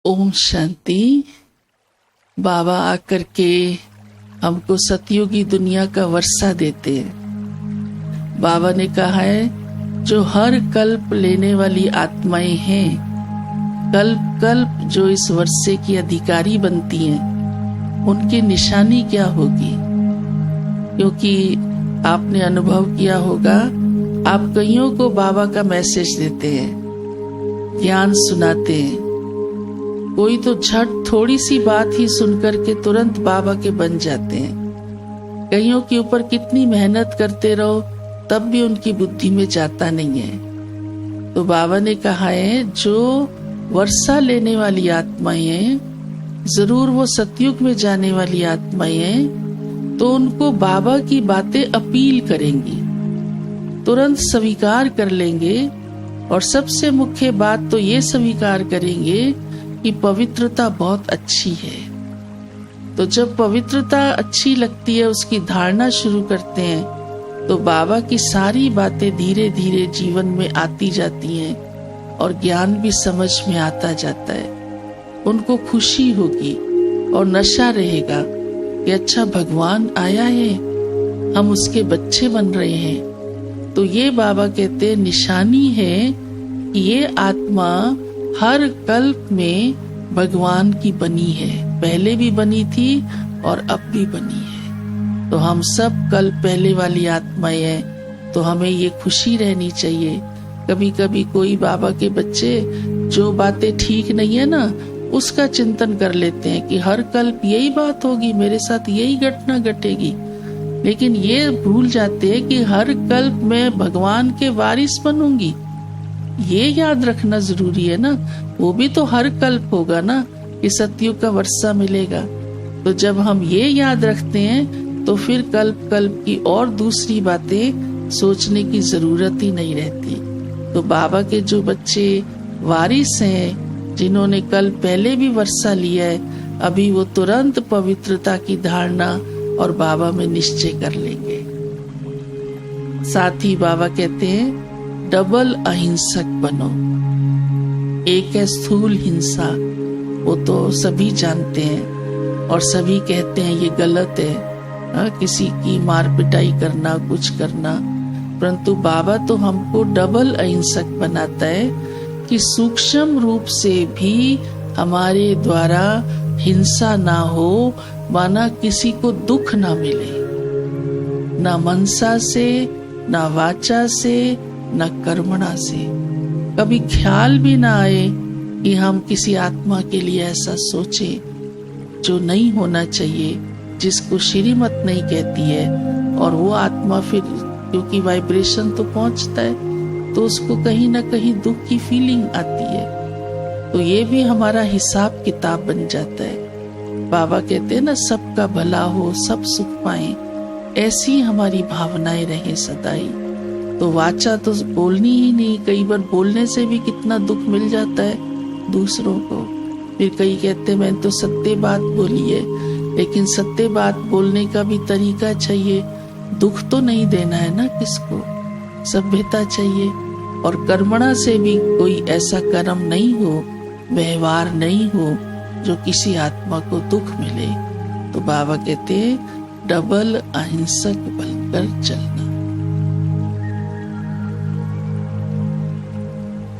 ओम शांति। बाबा आकर के हमको सतयुगी दुनिया का वर्षा देते हैं। बाबा ने कहा है जो हर कल्प लेने वाली आत्माएं हैं, कल्प कल्प जो इस वर्षे की अधिकारी बनती हैं, उनकी निशानी क्या होगी? क्योंकि आपने अनुभव किया होगा, आप कईयों को बाबा का मैसेज देते हैं, ज्ञान सुनाते हैं। कोई तो झट थोड़ी सी बात ही सुनकर के तुरंत बाबा के बन जाते हैं। कईयों के ऊपर कितनी मेहनत करते रहो तब भी उनकी बुद्धि में जाता नहीं है। तो बाबा ने कहा है जो वर्षा लेने वाली आत्माएं हैं, जरूर वो सतयुग में जाने वाली आत्माएं हैं, तो उनको बाबा की बातें अपील करेंगी, तुरंत स्वीकार कर लेंगे। और सबसे मुख्य बात तो ये स्वीकार करेंगे कि पवित्रता बहुत अच्छी है। तो जब पवित्रता अच्छी लगती है, उसकी धारणा शुरू करते हैं, तो बाबा की सारी बातें धीरे धीरे जीवन में आती जाती हैं और ज्ञान भी समझ में आता जाता है। उनको खुशी होगी और नशा रहेगा कि अच्छा भगवान आया है, हम उसके बच्चे बन रहे हैं। तो ये बाबा कहते हैं निशानी है कि ये आत्मा हर कल्प में भगवान की बनी है, पहले भी बनी थी और अब भी बनी है। तो हम सब कल्प पहले वाली आत्माएं हैं, तो हमें ये खुशी रहनी चाहिए। कभी कभी कोई बाबा के बच्चे जो बातें ठीक नहीं है ना, उसका चिंतन कर लेते हैं कि हर कल्प यही बात होगी, मेरे साथ यही घटना घटेगी। लेकिन ये भूल जाते हैं कि हर कल्प में भगवान के वारिस बनूंगी। ये याद रखना जरूरी है ना, वो भी तो हर कल्प होगा ना कि सतयुग का वर्षा मिलेगा। तो जब हम ये याद रखते हैं तो फिर कल्प कल्प की और दूसरी बातें सोचने की जरूरत ही नहीं रहती। तो बाबा के जो बच्चे वारिस हैं, जिन्होंने कल पहले भी वर्षा लिया है, अभी वो तुरंत पवित्रता की धारणा और बाबा में निश्चय कर लेंगे। साथ ही बाबा कहते हैं डबल अहिंसक बनो। एक है स्थूल हिंसा, वो तो सभी जानते हैं और सभी कहते हैं ये गलत है, किसी की मार पिटाई करना, कुछ करना। परंतु बाबा तो हमको डबल अहिंसक बनाता है कि सूक्ष्म रूप से भी हमारे द्वारा हिंसा ना हो, माना किसी को दुख ना मिले, ना मनसा से, ना वाचा से, न कर्मणा से। कभी ख्याल भी ना आए कि हम किसी आत्मा के लिए ऐसा सोचें जो नहीं होना चाहिए, जिसको श्रीमत नहीं कहती है। और वो आत्मा फिर क्योंकि वाइब्रेशन तो पहुंचता है, तो उसको कहीं ना कहीं दुख की फीलिंग आती है। तो ये भी हमारा हिसाब किताब बन जाता है। बाबा कहते हैं ना सबका भला हो, सब सुख पाए, ऐसी हमारी भावनाएं रहे सदाई। तो वाचा तो बोलनी ही नहीं, कई बार बोलने से भी कितना दुख मिल जाता है दूसरों को। फिर कई कहते हैं मैंने तो सत्य बात बोली है, लेकिन सत्य बात बोलने का भी तरीका चाहिए। दुख तो नहीं देना है ना किसको, सभ्यता चाहिए। और कर्मणा से भी कोई ऐसा कर्म नहीं हो, व्यवहार नहीं हो जो किसी आत्मा को दुख मिले। तो बाबा कहते हैं डबल अहिंसक बनकर चलना।